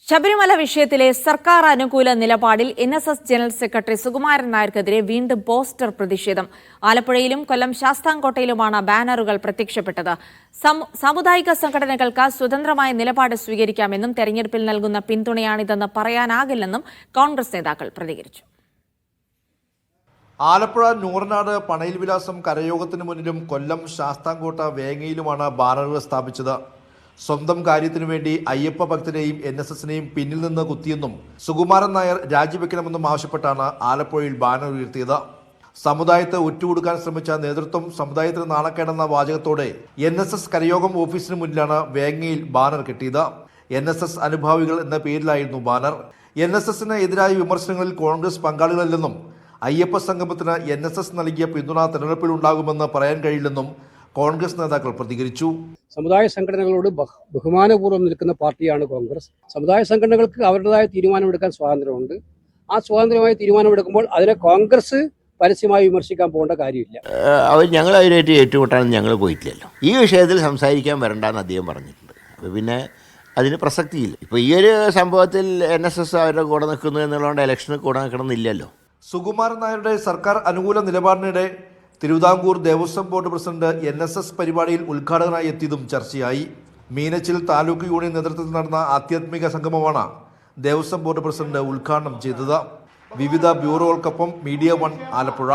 ശബരിമല വിഷയത്തിലെ സർക്കാർ അനുകൂല നിലപാടിൽ NSS ജനറൽ സെക്രട്ടറി സുകുമാരൻ നായർക്കെതിരെ വീണ്ടും പോസ്റ്റർ പ്രതിഷേധം. ആലപ്പുഴയിലും കൊല്ലം ശാസ്താംകോട്ടയിലുമാണ് ബാനറുകൾ പ്രത്യക്ഷപ്പെട്ടത്. സാമുദായിക സംഘടനകൾക്ക് സ്വതന്ത്രമായ നിലപാട് സ്വീകരിക്കാമെന്നും തെരഞ്ഞെടുപ്പിൽ നൽകുന്ന പിന്തുണയാണിതെന്ന് പറയാനാകില്ലെന്നും കോൺഗ്രസ് നേതാക്കൾ പ്രതികരിച്ചു. ആലപ്പുഴ നൂറനാട് പണയിൽ വിലാസം കരയോഗത്തിന് മുന്നിലും കൊല്ലം ശാസ്താംകോട്ട വേങ്ങയിലുമാണ് ബാനറുകൾ സ്ഥാപിച്ചത്. സ്വന്തം കാര്യത്തിനു വേണ്ടി അയ്യപ്പ ഭക്തരെയും NSSനെയും പിന്നിൽ നിന്ന് കുത്തിയെന്നും സുകുമാരൻ നായർ രാജിവെക്കണമെന്നും ആവശ്യപ്പെട്ടാണ് ആലപ്പുഴയിൽ ബാനർ ഉയർത്തിയത്. സമുദായത്തെ ഒറ്റുകൊടുക്കാൻ ശ്രമിച്ച നേതൃത്വം സമുദായത്തിന് നാണക്കേടെന്ന വാചകത്തോടെ NSS കരയോഗം ഓഫീസിന് മുന്നിലാണ് വേങ്ങയിൽ ബാനർ കെട്ടിയത്. NSS അനുഭാവികൾ എന്ന പേരിലായിരുന്നു ബാനർ. NSSന് എതിരായ വിമർശനങ്ങളിൽ കോൺഗ്രസ് പങ്കാളികളല്ലെന്നും അയ്യപ്പ സംഗമത്തിന് NSS നൽകിയ പിന്തുണ തെരഞ്ഞെടുപ്പിൽ ഉണ്ടാകുമെന്ന് പറയാൻ കഴിയില്ലെന്നും കോൺഗ്രസ് നേതാക്കൾ പ്രതികരിച്ചു. സമുദായ സംഘടനകളോട് ബഹുമാനപൂർവ്വം നിൽക്കുന്ന പാർട്ടിയാണ് കോൺഗ്രസ്. സമുദായ സംഘടനകൾക്ക് അവരുടേതായ തീരുമാനമെടുക്കാൻ സ്വാതന്ത്ര്യമുണ്ട്. ആ സ്വാതന്ത്ര്യമായ തീരുമാനമെടുക്കുമ്പോൾ അതിനെ കോൺഗ്രസ് പരസ്യമായി വിമർശിക്കാൻ പോകേണ്ട കാര്യമില്ല. ഞങ്ങൾ അതിനായിട്ട് ഏറ്റുമുട്ടാനും ഞങ്ങൾ പോയിട്ടില്ലല്ലോ. ഈ വിഷയത്തിൽ സംസാരിക്കാൻ വരണ്ടെന്ന് അദ്ദേഹം പറഞ്ഞിട്ടുണ്ട്. അപ്പോൾ പിന്നെ അതിന് പ്രസക്തിയില്ല. ഇപ്പോൾ ഈ ഒരു സംഭവത്തിൽ NSS അവരുടെ കൂടെ നിൽക്കുന്നു എന്നുള്ളതുകൊണ്ട് ഇലക്ഷന് കൂടെ നിൽക്കണമെന്നില്ലല്ലോ. സുകുമാരൻ നായരുടെ സർക്കാർ അനുകൂല നിലപാടിനിടെ Travancore Devaswom board president NSS പരിപാടിയിൽ ഉദ്ഘാടകനായി എത്തിയതും ചർച്ചയായി. മീനച്ചിൽ താലൂക്ക് യൂണിയൻ നേതൃത്വത്തിൽ നടന്ന ആധ്യാത്മിക സംഗമമാണ് ദേവസ്വം ബോർഡ് പ്രസിഡന്റ് ഉദ്ഘാടനം ചെയ്തത്. വിവിധ ബ്യൂറോകൾക്കൊപ്പം മീഡിയ 1 ആലപ്പുഴ.